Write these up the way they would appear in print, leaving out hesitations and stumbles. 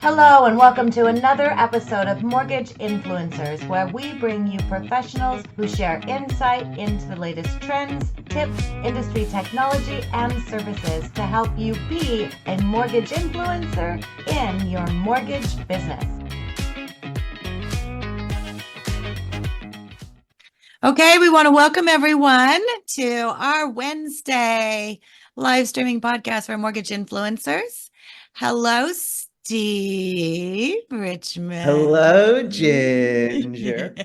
Hello, and welcome to another episode of Mortgage Influencers, where we bring you professionals who share insight into the latest trends, tips, industry technology, and services to help you be a mortgage influencer in your mortgage business. Okay, we want to welcome everyone to our Wednesday live streaming podcast for mortgage influencers. Hello, Steve Richman. Hello, Ginger.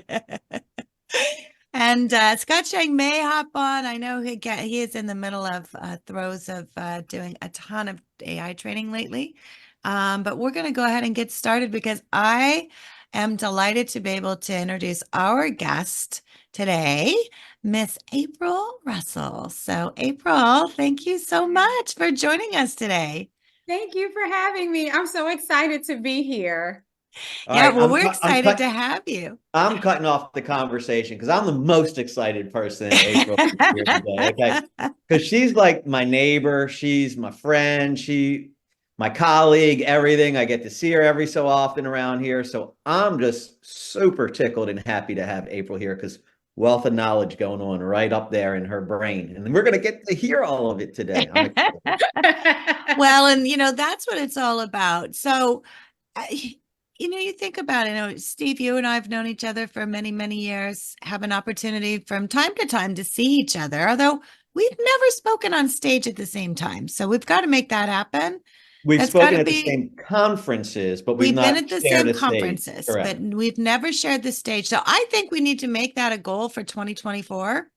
And Scott Schang may hop on. I know he is in the middle of throes of doing a ton of AI training lately. But we're going to go ahead and get started because I am delighted to be able to introduce our guest today, Miss April Russell. So April, thank you so much for joining us today. Thank you for having me. I'm so excited to be here. Yeah, well, we're excited to have you. I'm cutting off the conversation because I'm the most excited person in April here today, okay? Because she's like my neighbor, she's my friend, my colleague, everything. I get to see her every so often around here. So I'm just super tickled and happy to have April here because wealth of knowledge going on right up there in her brain. And we're going to get to hear all of it today. I'm excited. Well, and that's what it's all about. So, you think about it, Steve, you and I have known each other for many, many years, have an opportunity from time to time to see each other, although we've never spoken on stage at the same time. So we've got to make that happen. We've spoken at the same conferences, but we've not been at the same conferences, but we've never shared the stage. So I think we need to make that a goal for 2024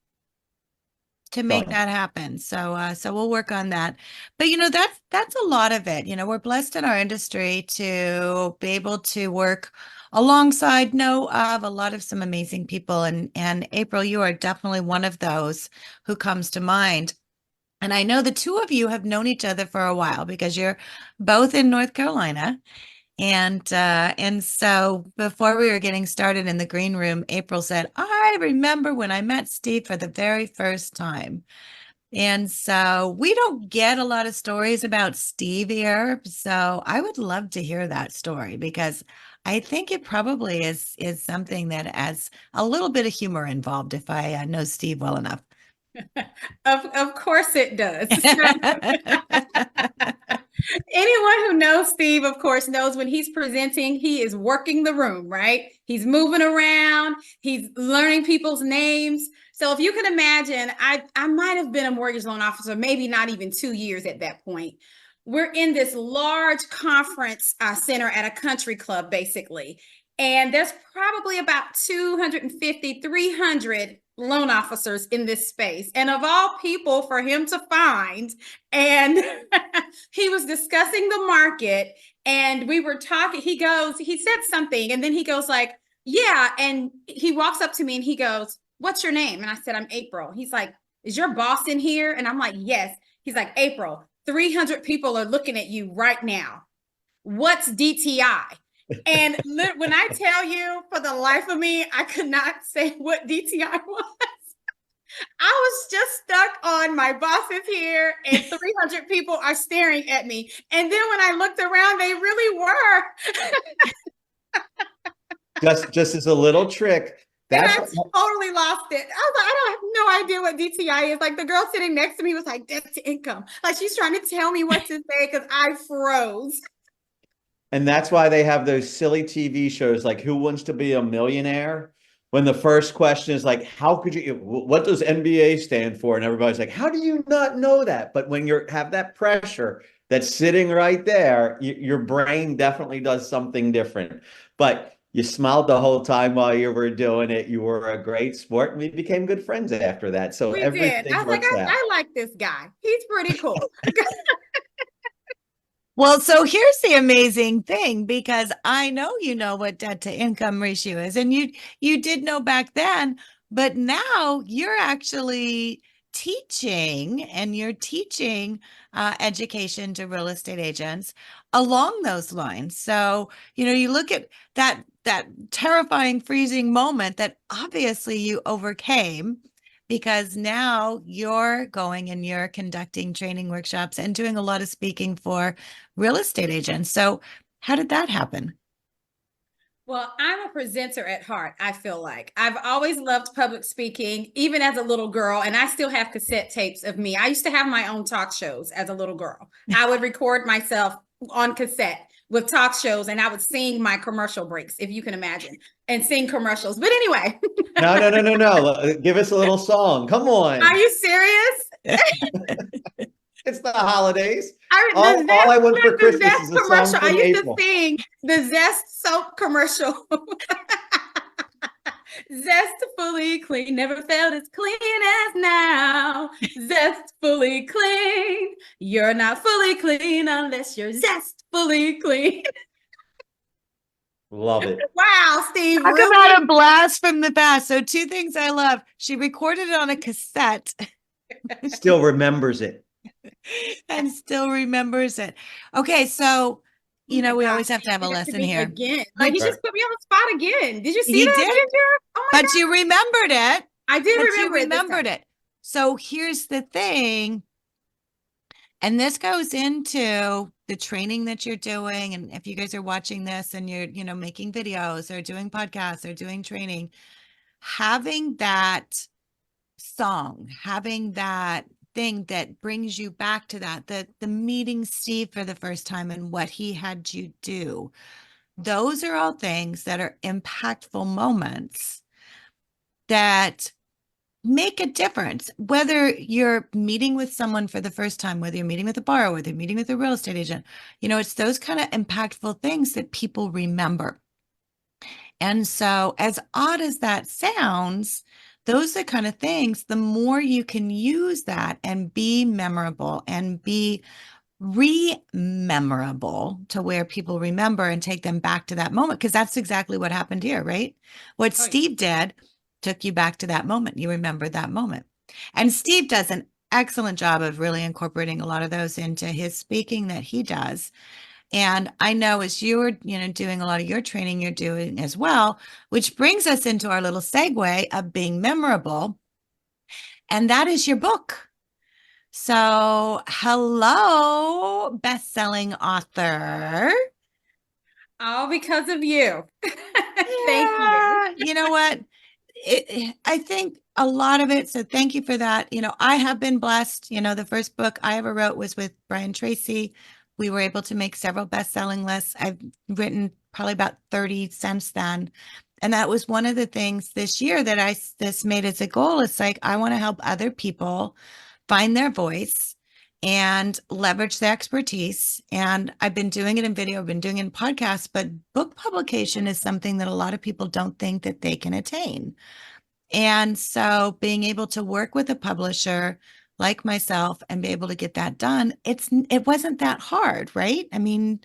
to make that happen. So we'll work on that. But that's a lot of it. We're blessed in our industry to be able to work alongside a lot of some amazing people. And April, you are definitely one of those who comes to mind. And I know the two of you have known each other for a while because you're both in North Carolina. And so before we were getting started in the green room, April said, I remember when I met Steve for the very first time. And so we don't get a lot of stories about Steve here. So I would love to hear that story because I think it probably is something that has a little bit of humor involved if I know Steve well enough. Of course it does. Anyone who knows Steve, of course, knows when he's presenting, he is working the room, right? He's moving around. He's learning people's names. So if you can imagine, I might have been a mortgage loan officer, maybe not even 2 years at that point. We're in this large conference center at a country club, basically. And there's probably about 250, 300 loan officers in this space. And of all people for him to find, and he was discussing the market and we were talking, he said something and then he goes like, yeah. And he walks up to me and he goes, what's your name? And I said, I'm April. He's like, is your boss in here? And I'm like, yes. He's like, April, 300 people are looking at you right now. What's DTI? And when I tell you, for the life of me, I could not say what DTI was. I was just stuck on my boss is here and 300 people are staring at me. And then when I looked around, they really were. just as a little trick. And I totally lost it. I was like, I don't have no idea what DTI is. Like the girl sitting next to me was like, debt to income. Like she's trying to tell me what to say because I froze. And that's why they have those silly TV shows like Who Wants to Be a Millionaire? When the first question is like, what does NBA stand for? And everybody's like, how do you not know that? But when you have that pressure that's sitting right there, your brain definitely does something different. But you smiled the whole time while you were doing it. You were a great sport. And we became good friends after that. So everything I was like, I like this guy. He's pretty cool. Well, so here's the amazing thing, because I know you know what debt to income ratio is, and you did know back then, but now you're actually teaching, and you're teaching education to real estate agents along those lines. So, you look at that terrifying freezing moment that obviously you overcame, because now you're going and you're conducting training workshops and doing a lot of speaking for real estate agents. So How did that happen? Well, I'm a presenter at heart, I feel like. I've always loved public speaking, even as a little girl, and I still have cassette tapes of me. I used to have my own talk shows as a little girl. I would record myself on cassette with talk shows, and I would sing my commercial breaks, if you can imagine, and sing commercials. But anyway. No. Give us a little song. Come on. Are you serious? It's the holidays. All I want for Christmas is a commercial. song from I used April. to sing the Zest soap commercial. Zest fully clean, never felt as clean as now. Zest fully clean. You're not fully clean unless you're zest fully clean. Love it. Wow, Steve. Talk about a blast from the past. So 2 things I love. She recorded it on a cassette. Still remembers it. And still remembers it. Okay, so we always have to have a lesson here. Again. Like he just put me on the spot again. Did you see that, did. Ginger? Oh my God. You remembered it. I did remember it. You remembered it. So here's the thing. And this goes into the training that you're doing. And if you guys are watching this and you're, making videos or doing podcasts or doing training, having that song, having that thing that brings you back to that, the meeting Steve for the first time and what he had you do, those are all things that are impactful moments that make a difference. Whether you're meeting with someone for the first time, whether you're meeting with a borrower, whether you're meeting with a real estate agent, it's those kind of impactful things that people remember. And so as odd as that sounds, those are kind of things, the more you can use that and be memorable and be rememberable to where people remember and take them back to that moment. Because that's exactly what happened here, right? What Steve did took you back to that moment. You remembered that moment. And Steve does an excellent job of really incorporating a lot of those into his speaking that he does. And I know as you're, doing a lot of your training, you're doing as well, which brings us into our little segue of being memorable. And that is your book. So hello, best-selling author. All because of you. Thank you. You know what? I think a lot of it. So thank you for that. I have been blessed. The first book I ever wrote was with Brian Tracy. We were able to make several best-selling lists. I've written probably about 30 since then. And that was one of the things this year that I just made as a goal. It's like, I want to help other people find their voice and leverage their expertise. And I've been doing it in video, I've been doing it in podcasts, but book publication is something that a lot of people don't think that they can attain. And so being able to work with a publisher like myself and be able to get that done, it wasn't that hard, right? I mean,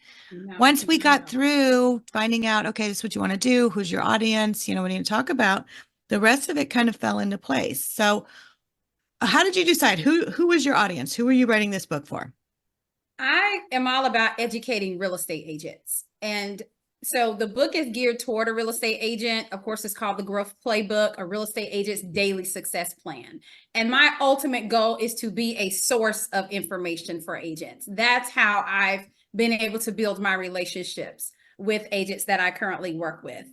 once we got through finding out, okay, this is what you want to do, who's your audience, what do you talk about, the rest of it kind of fell into place. So how did you decide who was your audience? Who were you writing this book for? I am all about educating real estate agents. And so the book is geared toward a real estate agent. Of course, it's called The Growth Playbook, a real estate agent's daily success plan. And my ultimate goal is to be a source of information for agents. That's how I've been able to build my relationships with agents that I currently work with.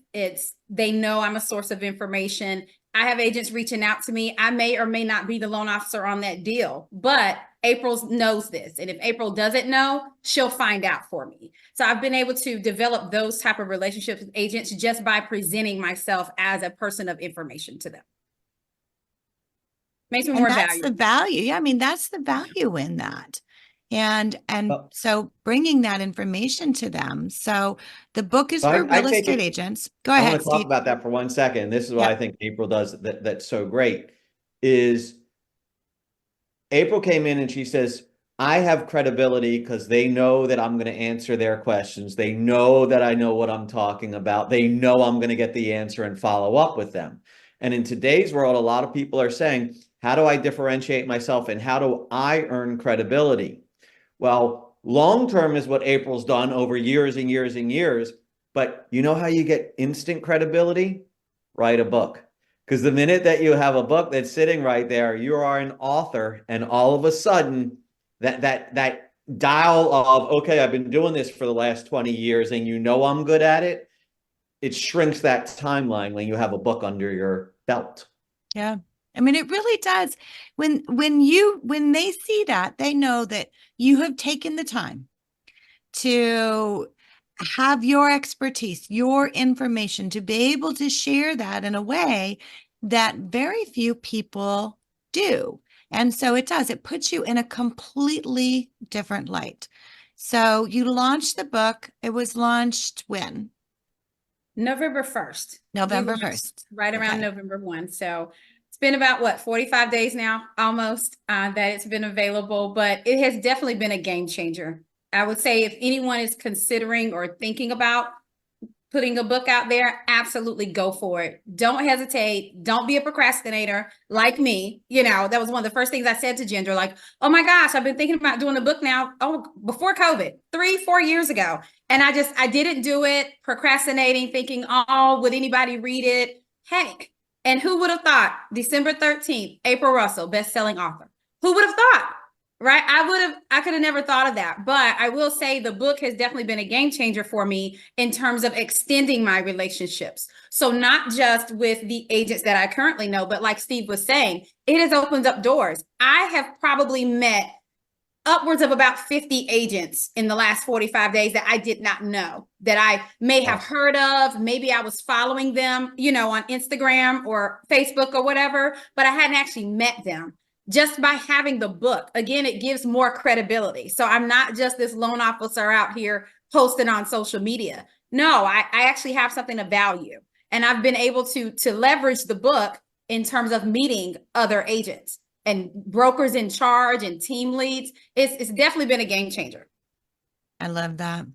They know I'm a source of information. I have agents reaching out to me. I may or may not be the loan officer on that deal, but April knows this. And if April doesn't know, she'll find out for me. So I've been able to develop those type of relationships with agents just by presenting myself as a person of information to them. Makes me more valuable. That's the value. Yeah, I mean, that's the value in that. And so bringing that information to them. So the book is for real estate agents. Go ahead, Steve. I want to talk about that for 1 second. This is what I think April does that's so great is April came in and she says, I have credibility because they know that I'm going to answer their questions. They know that I know what I'm talking about. They know I'm going to get the answer and follow up with them. And in today's world, a lot of people are saying, how do I differentiate myself and how do I earn credibility? Well, long-term is what April's done over years and years and years. But you know how you get instant credibility? Write a book. Because the minute that you have a book that's sitting right there, you are an author. And all of a sudden, that dial of, okay, I've been doing this for the last 20 years and I'm good at it, it shrinks that timeline when you have a book under your belt. Yeah. I mean, it really does. When they see that, they know that you have taken the time to have your expertise, your information, to be able to share that in a way that very few people do. And so it does, it puts you in a completely different light. So you launched the book. It was launched when? November 1st. November 1st. Right around November 1. So it's been about, what, 45 days now, almost, that it's been available, but it has definitely been a game changer. I would say if anyone is considering or thinking about putting a book out there, absolutely go for it. Don't hesitate. Don't be a procrastinator like me. You know, that was one of the first things I said to Ginger, like, oh my gosh, I've been thinking about doing a book now. Oh, before COVID, 3-4 years ago. And I didn't do it, procrastinating, thinking, oh, would anybody read it? Heck. And who would have thought December 13th, April Russell, best-selling author? Who would have thought? Right? I could have never thought of that. But I will say the book has definitely been a game changer for me in terms of extending my relationships. So not just with the agents that I currently know, but like Steve was saying, it has opened up doors. I have probably met upwards of about 50 agents in the last 45 days that I did not know, that I may have heard of. Maybe I was following them, you know, on Instagram or Facebook or whatever, but I hadn't actually met them. Just by having the book, again, it gives more credibility. So I'm not just this loan officer out here posting on social media. No, I actually have something of value. And I've been able to leverage the book in terms of meeting other agents and brokers in charge and team leads. It's definitely been a game changer. I love that.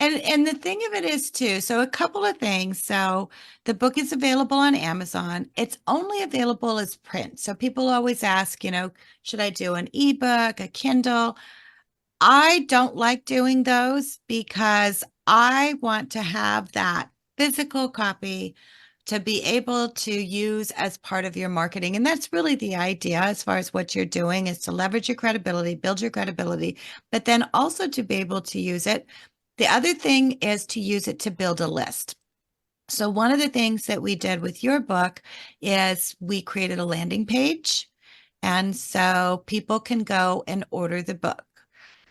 And the thing of it is too, so a couple of things. So the book is available on Amazon. It's only available as print. So people always ask, you know, should I do an ebook, a Kindle? I don't like doing those because I want to have that physical copy to be able to use as part of your marketing. And that's really the idea as far as what you're doing, is to leverage your credibility, build your credibility, but then also to be able to use it. The other thing is to use it to build a list. So one of the things that we did with your book is we created a landing page. And so people can go and order the book.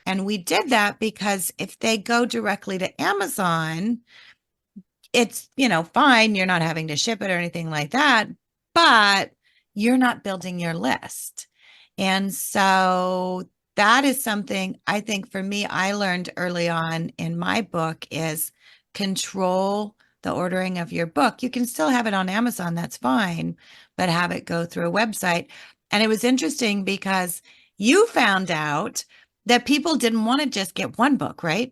And we did that because if they go directly to Amazon, it's, you know, fine. You're not having to ship it or anything like that, but you're not building your list. And so that is something I think for me, I learned early on in my book is control the ordering of your book. You can still have it on Amazon, that's fine, but have it go through a website. And it was interesting because you found out that people didn't want to just get one book, right?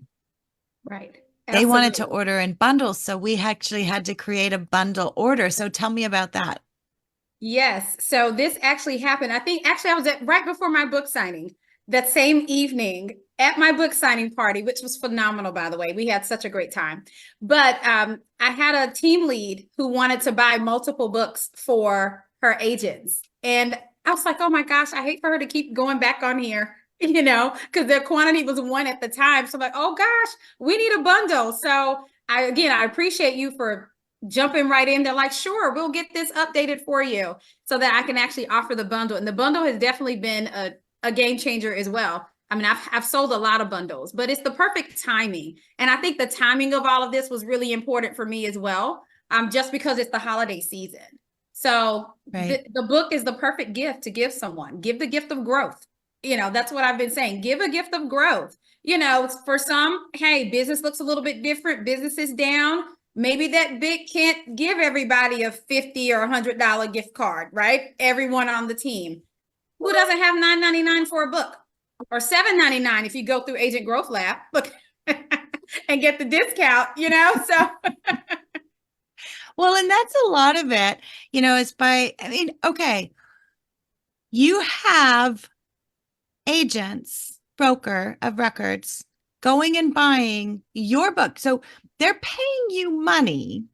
Right. They wanted to order in bundles. So we actually had to create a bundle order. So tell me about that. Yes. So this actually happened. I think actually I was at right before my book signing that same evening at my book signing party, which was phenomenal, by the way. We had such a great time. But I had a team lead who wanted to buy multiple books for her agents. And I was like, oh my gosh, I hate for her to keep going back on here, you know, because their quantity was 1 at the time. So I'm like, oh gosh, we need a bundle. So I appreciate you for jumping right in. They're like, sure, we'll get this updated for you so that I can actually offer the bundle. And the bundle has definitely been a game changer as well. I mean, I've sold a lot of bundles, but it's the perfect timing. And I think the timing of all of this was really important for me as well, just because it's the holiday season. So right. the book is the perfect gift to give someone. Give the gift of growth. You know, that's what I've been saying. Give a gift of growth. You know, for some, hey, business looks a little bit different. Business is down. Maybe that big can't give everybody a $50 or $100 gift card, right? Everyone on the team. Who doesn't have $9.99 for a book? Or $7.99 if you go through Agent Growth Lab, look, and get the discount, you know? So well, and that's a lot of it, you know, is by, I mean, okay, you have agents, broker of records, going and buying your book. So they're paying you money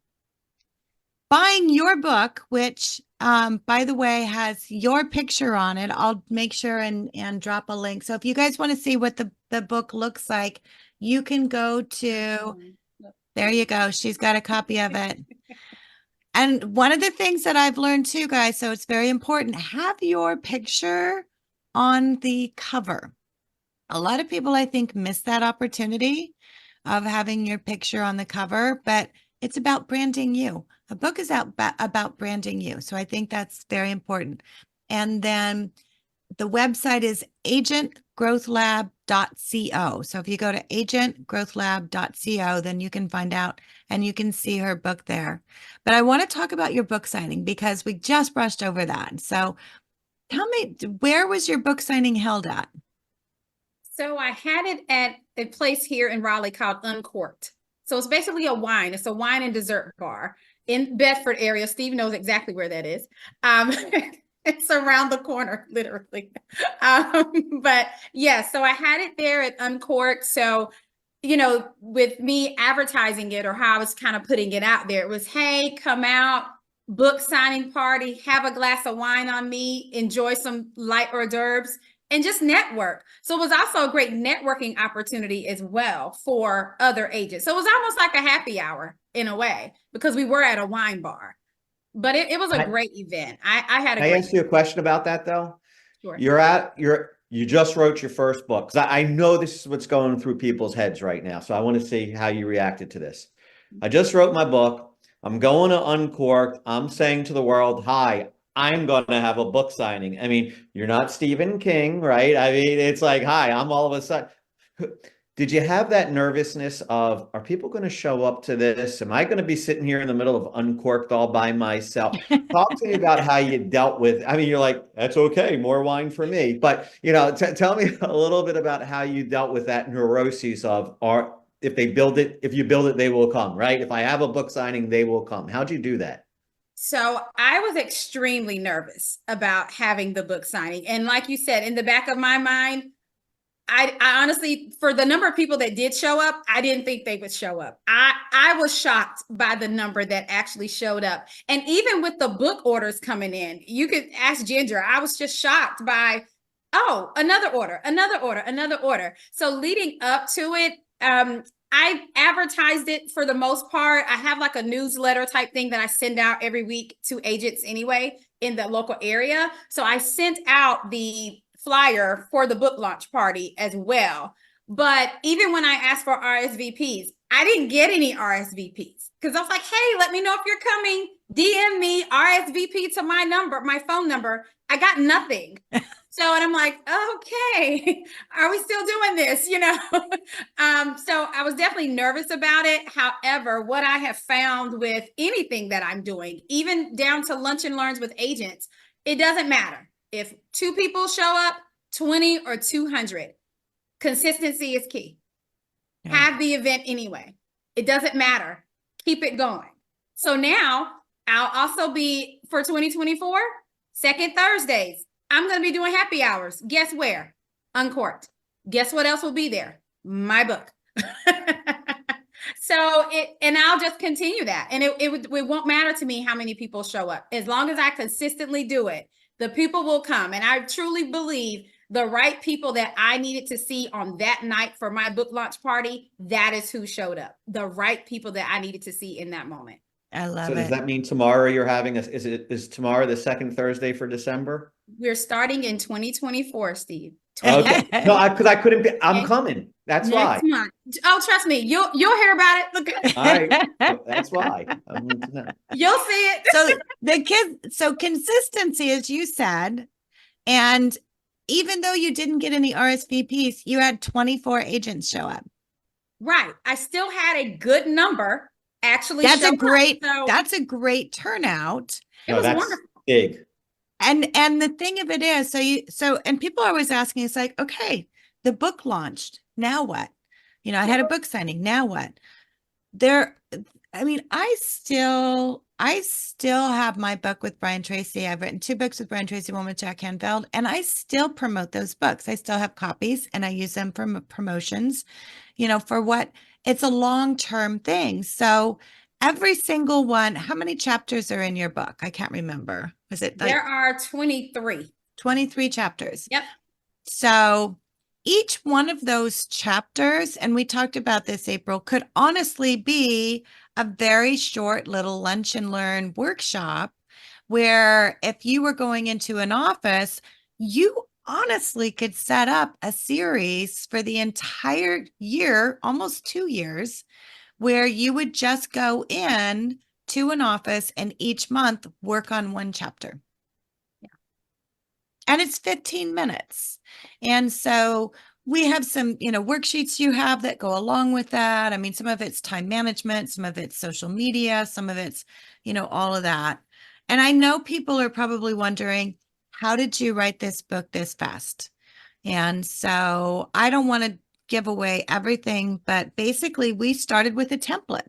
buying your book, which, by the way, has your picture on it. I'll make sure and drop a link. So if you guys want to see what the book looks like, you can go to, there you go. She's got a copy of it. And one of the things that I've learned too, guys, so it's very important, have your picture on the cover. A lot of people, I think, miss that opportunity of having your picture on the cover, but it's about branding you. A book is about branding you. So I think that's very important. And then the website is agentgrowthlab.co. So if you go to agentgrowthlab.co, then you can find out and you can see her book there. But I want to talk about your book signing because we just brushed over that. So tell me, where was your book signing held at? So I had it at a place here in Raleigh called Uncorked. So it's basically a wine. It's a wine and dessert bar in Bedford area. Steve knows exactly where that is. It's around the corner, literally. But yeah, so I had it there at Uncorked. So, you know, with me advertising it or how I was kind of putting it out there, it was, hey, come out, book signing party, have a glass of wine on me, enjoy some light hors d'oeuvres, and just network. So it was also a great networking opportunity as well for other agents. So it was almost like a happy hour in a way, because we were at a wine bar. But it was a great event. I had a Can I great ask you a question about that though? Sure. You just wrote your first book. Because I know this is what's going through people's heads right now. So I want to see how you reacted to this. I just wrote my book. I'm going to Uncorked. I'm saying to the world, hi, I'm going to have a book signing. I mean, you're not Stephen King, right? I mean, it's like, hi, I'm all of a sudden. Did you have that nervousness of, are people going to show up to this? Am I going to be sitting here in the middle of Uncorked all by myself? Talk to me about how you dealt with, I mean, you're like, that's okay, more wine for me. But, you know, tell me a little bit about how you dealt with that neuroses of, if you build it, they will come, right? If I have a book signing, they will come. How'd you do that? So I was extremely nervous about having the book signing. And like you said, in the back of my mind, I honestly, for the number of people that did show up, I didn't think they would show up. I was shocked by the number that actually showed up. And even with the book orders coming in, you could ask Ginger, I was just shocked by, oh, another order, another order, another order. So leading up to it, I advertised it for the most part. I have like a newsletter type thing that I send out every week to agents anyway in the local area. So I sent out the flyer for the book launch party as well. But even when I asked for RSVPs, I didn't get any RSVPs because I was like, hey, let me know if you're coming. DM me, RSVP to my number, my phone number. I got nothing. So, and I'm like, okay, are we still doing this? You know? So I was definitely nervous about it. However, what I have found with anything that I'm doing, even down to lunch and learns with agents, it doesn't matter. If 2 people show up, 20 or 200, consistency is key. Yeah. Have the event anyway. It doesn't matter. Keep it going. So now I'll also be, for 2024, second Thursdays, I'm going to be doing happy hours. Guess where? Uncorked. Guess what else will be there? My book. And I'll just continue that. And it won't matter to me how many people show up. As long as I consistently do it, the people will come. And I truly believe the right people that I needed to see on that night for my book launch party, that is who showed up. The right people that I needed to see in that moment. I love it. So does that mean tomorrow you're having is tomorrow the second Thursday for December? We're starting in 2024, Steve. Okay. No, because I couldn't be, I'm coming. That's why. Month. Oh, trust me, you'll hear about it. Look. All right. That's why. I want to know. You'll see it. So consistency, as you said, and even though you didn't get any RSVPs, you had 24 agents show up. Right. I still had a good number actually. That's a great turnout. It was wonderful. Big. And the thing of it is, and people are always asking, it's like, okay, the book launched. Now what? You know, I had a book signing. Now what? I still have my book with Brian Tracy. I've written 2 books with Brian Tracy, one with Jack Canfield, and I still promote those books. I still have copies and I use them for promotions, you know, for what it's a long-term thing. So, every single one. How many chapters are in your book? I can't remember. Is it like there are 23? 23 chapters? Yep. So each one of those chapters, and we talked about this, April, could honestly be a very short little lunch and learn workshop where if you were going into an office, you honestly could set up a series for the entire year, almost 2 years, where you would just go in to an office and each month work on one chapter. And it's 15 minutes. And so we have some, worksheets you have that go along with that. I mean, some of it's time management, some of it's social media, some of it's, all of that. And I know people are probably wondering, how did you write this book this fast? And so I don't want to give away everything, but basically we started with a template.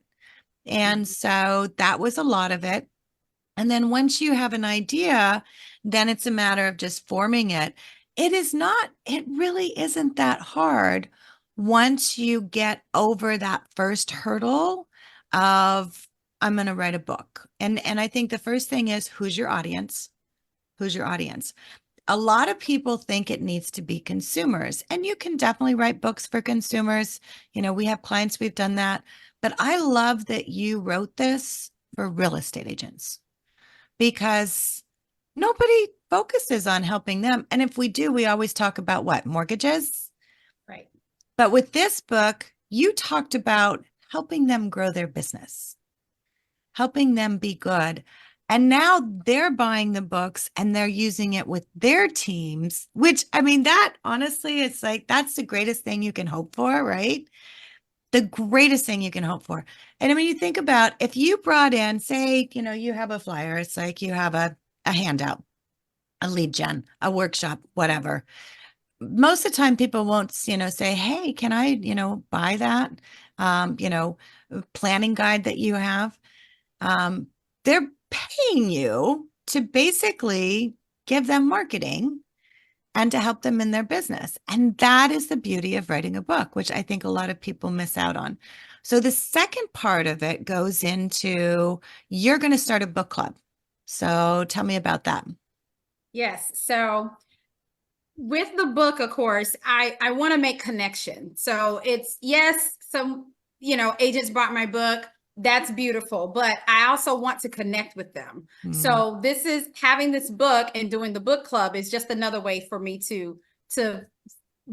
And so that was a lot of it. And then once you have an idea, then it's a matter of just forming it. It really isn't that hard once you get over that first hurdle of, I'm going to write a book. And I think the first thing is, who's your audience? Who's your audience? A lot of people think it needs to be consumers, and you can definitely write books for consumers. We have clients, we've done that, but I love that you wrote this for real estate agents, because nobody focuses on helping them. And if we do, we always talk about what? Mortgages. Right. But with this book, you talked about helping them grow their business, helping them be good. And now they're buying the books and they're using it with their teams, which, I mean, that honestly, it's like, that's the greatest thing you can hope for, right? The greatest thing you can hope for. And I mean, you think about if you brought in, say, you have a flyer, it's like you have a handout, a lead gen, a workshop, whatever. Most of the time people won't, say, hey, can I, buy that, planning guide that you have? They're paying you to basically give them marketing and to help them in their business. And that is the beauty of writing a book, which I think a lot of people miss out on. So the second part of it goes into, you're going to start a book club. So tell me about that. Yes. So with the book, of course, I want to make connection. So it's, yes, some, agents bought my book. That's beautiful. But I also want to connect with them. So this is having this book and doing the book club is just another way for me to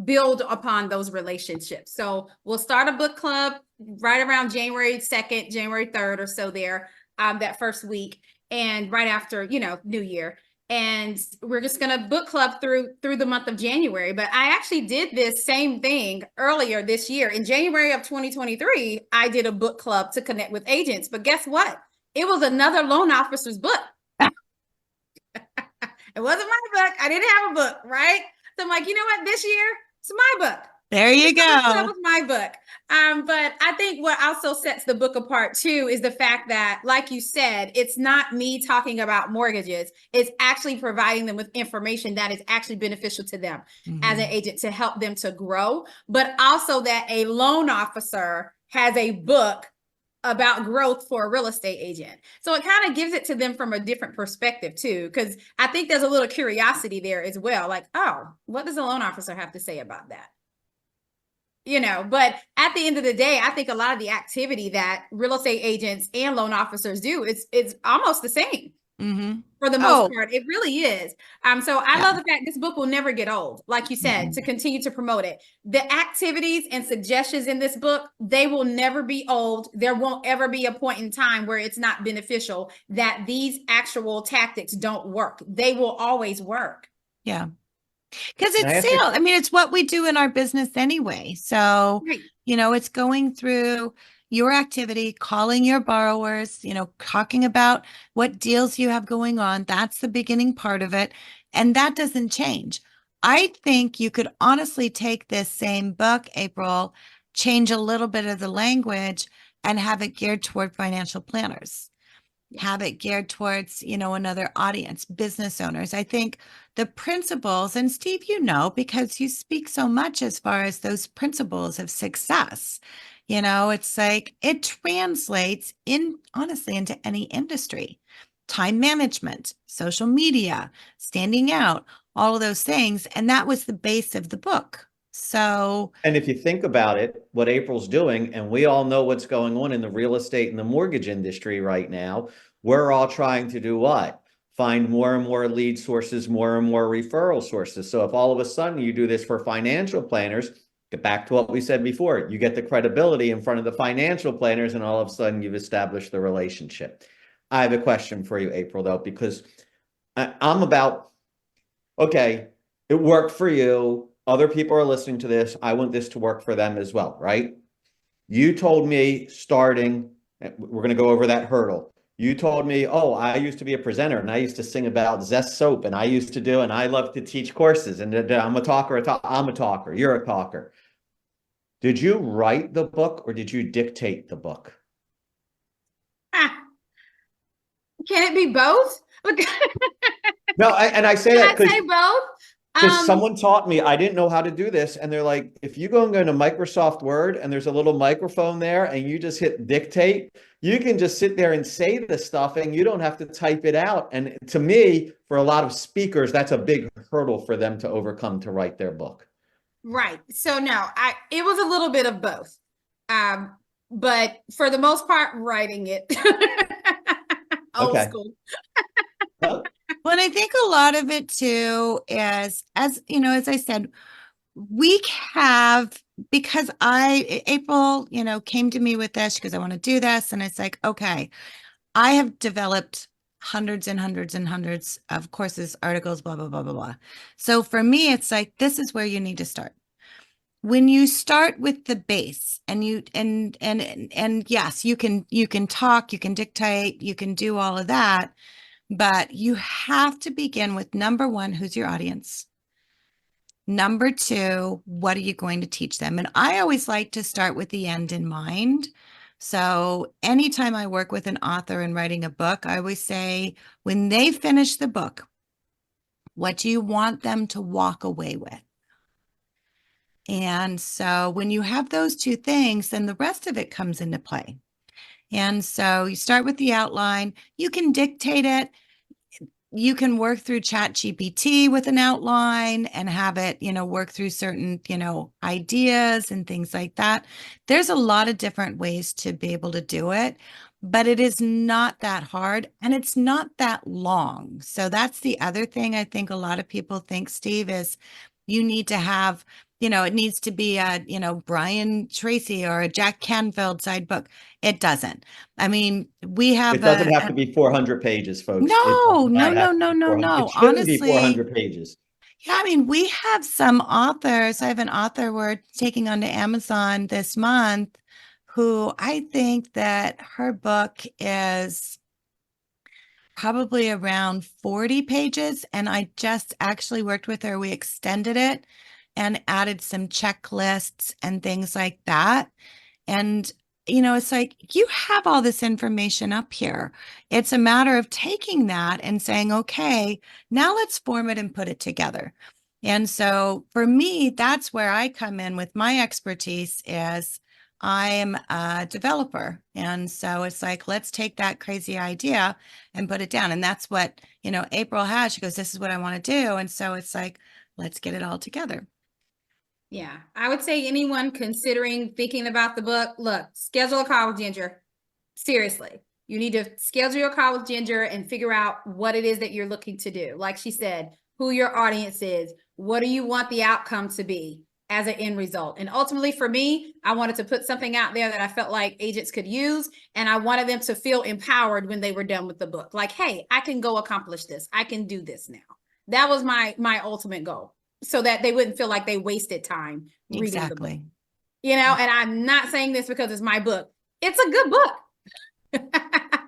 build upon those relationships. So we'll start a book club right around January 2nd, January 3rd or so there, that first week. And right after, New Year. And we're just going to book club through the month of January. But I actually did this same thing earlier this year. In January of 2023, I did a book club to connect with agents. But guess what? It was another loan officer's book. It wasn't my book. I didn't have a book, right? So I'm like, you know what? This year, it's my book. There you go. That was my book. But I think what also sets the book apart too is the fact that, like you said, it's not me talking about mortgages. It's actually providing them with information that is actually beneficial to them as an agent to help them to grow, but also that a loan officer has a book about growth for a real estate agent. So it kind of gives it to them from a different perspective too, because I think there's a little curiosity there as well. Like, oh, what does a loan officer have to say about that? But at the end of the day, I think a lot of the activity that real estate agents and loan officers do is almost the same for the most part. It really is. So I love the fact this book will never get old, like you said, to continue to promote it. The activities and suggestions in this book, they will never be old. There won't ever be a point in time where it's not beneficial that these actual tactics don't work. They will always work. Yeah. Because it's sales. I mean, it's what we do in our business anyway. So, it's going through your activity, calling your borrowers, talking about what deals you have going on. That's the beginning part of it. And that doesn't change. I think you could honestly take this same book, April, change a little bit of the language and have it geared toward financial planners. have it geared towards, another audience, business owners. I think the principles, and Steve, because you speak so much as far as those principles of success, it's like it translates honestly into any industry. Time management, social media, standing out, all of those things. And that was the base of the book. So, and if you think about it, what April's doing, and we all know what's going on in the real estate and the mortgage industry right now, we're all trying to do what? Find more and more lead sources, more and more referral sources. So if all of a sudden you do this for financial planners, get back to what we said before, you get the credibility in front of the financial planners, and all of a sudden you've established the relationship. I have a question for you, April, though, because I'm about, okay, it worked for you. Other people are listening to this. I want this to work for them as well, right? You told me starting, we're going to go over that hurdle. You told me, oh, I used to be a presenter and I used to sing about Zest soap and I used to do, and I love to teach courses, and I'm a talker. I'm a talker. You're a talker. Did you write the book or did you dictate the book? Can it be both? No, I say that because I say both. Because someone taught me, I didn't know how to do this. And they're like, if you go into Microsoft Word and there's a little microphone there and you just hit dictate, you can just sit there and say the stuff and you don't have to type it out. And to me, for a lot of speakers, that's a big hurdle for them to overcome to write their book. Right. So no, it was a little bit of both. But for the most part, writing it. Old school. Well, and I think a lot of it too is, as I said, we have, because April, came to me with this because I want to do this. And it's like, okay, I have developed hundreds and hundreds and hundreds of courses, articles, blah, blah, blah, blah, blah. So for me, it's like, this is where you need to start. When you start with the base and yes, you can talk, you can dictate, you can do all of that, but you have to begin with number one, who's your audience? Number two, what are you going to teach them? And I always like to start with the end in mind. So anytime I work with an author and writing a book, I always say, when they finish the book, what do you want them to walk away with? And so when you have those two things, then the rest of it comes into play. And so you start with the outline, you can dictate it. You can work through ChatGPT with an outline and have it, work through certain, ideas and things like that. There's a lot of different ways to be able to do it, but it is not that hard and it's not that long. So that's the other thing I think a lot of people think, Steve, is you need to have, it needs to be a, Brian Tracy or a Jack Canfield side book. It doesn't. I mean, we have. It doesn't have to be 400 pages, folks. No. It shouldn't Honestly, be 400 pages. Yeah, I mean, we have some authors. I have an author we're taking onto Amazon this month who I think that her book is probably around 40 pages. And I just actually worked with her. We extended it and added some checklists and things like that. And, it's like, you have all this information up here. It's a matter of taking that and saying, okay, now let's form it and put it together. And so for me, that's where I come in with my expertise is I am a developer. And so it's like, let's take that crazy idea and put it down. And that's what, April has. She goes, this is what I want to do. And so it's like, let's get it all together. Yeah, I would say anyone considering thinking about the book, look, schedule a call with Ginger. Seriously, you need to schedule your call with Ginger and figure out what it is that you're looking to do. Like she said, who your audience is, what do you want the outcome to be as an end result? And ultimately for me, I wanted to put something out there that I felt like agents could use. And I wanted them to feel empowered when they were done with the book. Like, hey, I can go accomplish this. I can do this now. That was my ultimate goal. So that they wouldn't feel like they wasted time reading the book. And I'm not saying this because it's my book. It's a good book.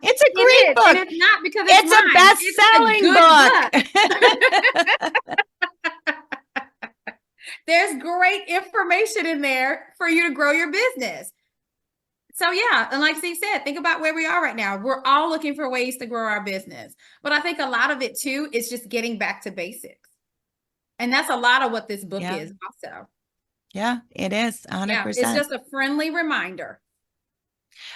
It's a great book. And it's not because it's a best-selling book. There's great information in there for you to grow your business. So yeah, and like Steve said, think about where we are right now. We're all looking for ways to grow our business. But I think a lot of it too is just getting back to basics. And that's a lot of what this book is also. Yeah, it is 100%. Yeah, it's just a friendly reminder.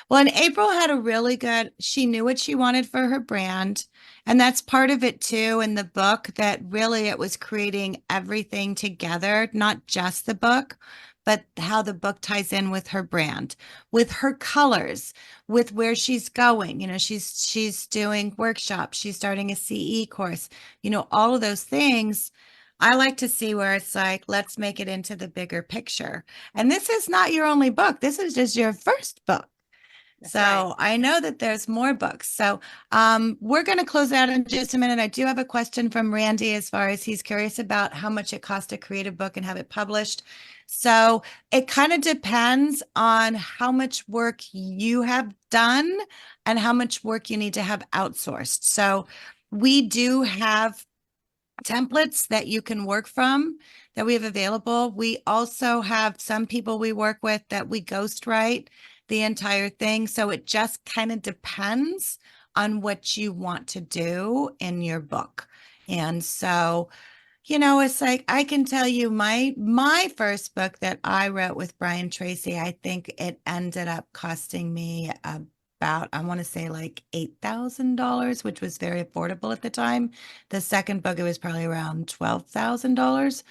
Well, and April had a really good, she knew what she wanted for her brand. And that's part of it too in the book, that really it was creating everything together, not just the book, but how the book ties in with her brand, with her colors, with where she's going. You know, she's doing workshops, she's starting a CE course, you know, all of those things. I like to see where it's like, let's make it into the bigger picture. And this is not your only book. This is just your first book. That's so right. I know that there's more books. So we're going to close out in just a minute. I do have a question from Randy as far as he's curious about how much it costs to create a book and have it published. So it kind of depends on how much work you have done and how much work you need to have outsourced. So we do have templates that you can work from that we have available. We also have some people we work with that we ghostwrite the entire thing. So it just kind of depends on what you want to do in your book. And so, you know, it's like, I can tell you my first book that I wrote with Brian Tracy, I think it ended up costing me about, I want to say like $8,000, which was very affordable at the time. The second book, it was probably around $12,000.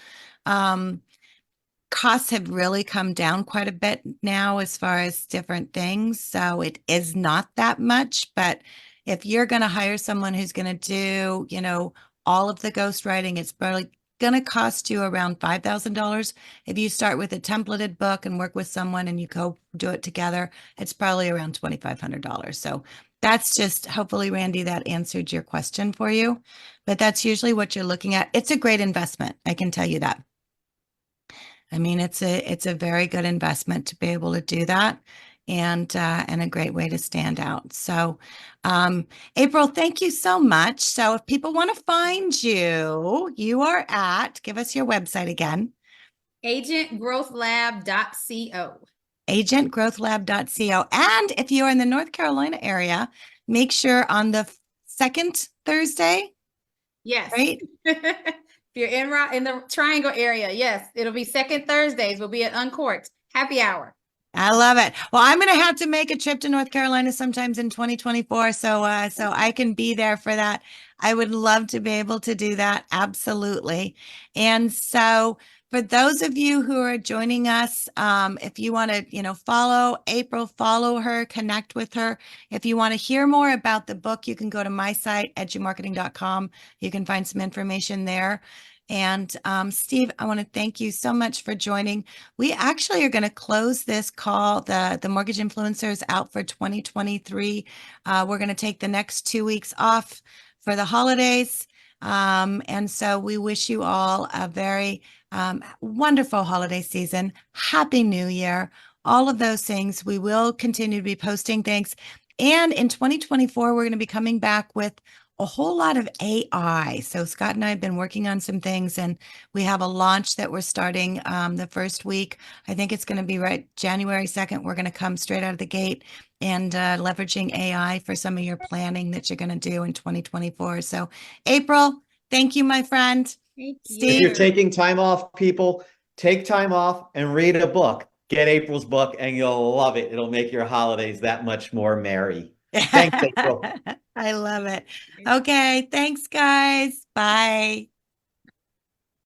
Costs have really come down quite a bit now as far as different things. So it is not that much, but if you're going to hire someone who's going to do, you know, all of the ghostwriting, it's probably going to cost you around $5,000. If you start with a templated book and work with someone and you go do it together, it's probably around $2,500. So that's just, hopefully, Randy, that answered your question for you. But that's usually what you're looking at. It's a great investment. I can tell you that. I mean, it's a very good investment to be able to do that, and a great way to stand out. So, April, thank you so much. So if people want to find you, you are at, give us your website again. Agentgrowthlab.co. Agentgrowthlab.co. And if you're in the North Carolina area, make sure on the second Thursday. Yes. Right? If you're in the Triangle area, yes, it'll be second Thursdays. We'll be at Uncorked Happy Hour. I love it. Well, I'm going to have to make a trip to North Carolina sometimes in 2024. So I can be there for that. I would love to be able to do that. Absolutely. And so for those of you who are joining us, if you want to, you know, follow April, follow her, connect with her. If you want to hear more about the book, you can go to my site, edumarketing.com. You can find some information there. And Steve, I want to thank you so much for joining. We actually are going to close this call, the Mortgage Influencers, out for 2023. We're going to take the next 2 weeks off for the holidays. And so we wish you all a very wonderful holiday season. Happy New Year. All of those things. We will continue to be posting things. And in 2024, we're going to be coming back with a whole lot of AI. So Scott and I have been working on some things, and we have a launch that we're starting the first week. I think it's going to be right January 2nd. We're going to come straight out of the gate and leveraging AI for some of your planning that you're going to do in 2024. So April, thank you, my friend. Thank you. Steve? If you're taking time off, people, take time off and read a book. Get April's book and you'll love it. It'll make your holidays that much more merry. Thanks, April. I love it. Okay. Thanks, guys. Bye.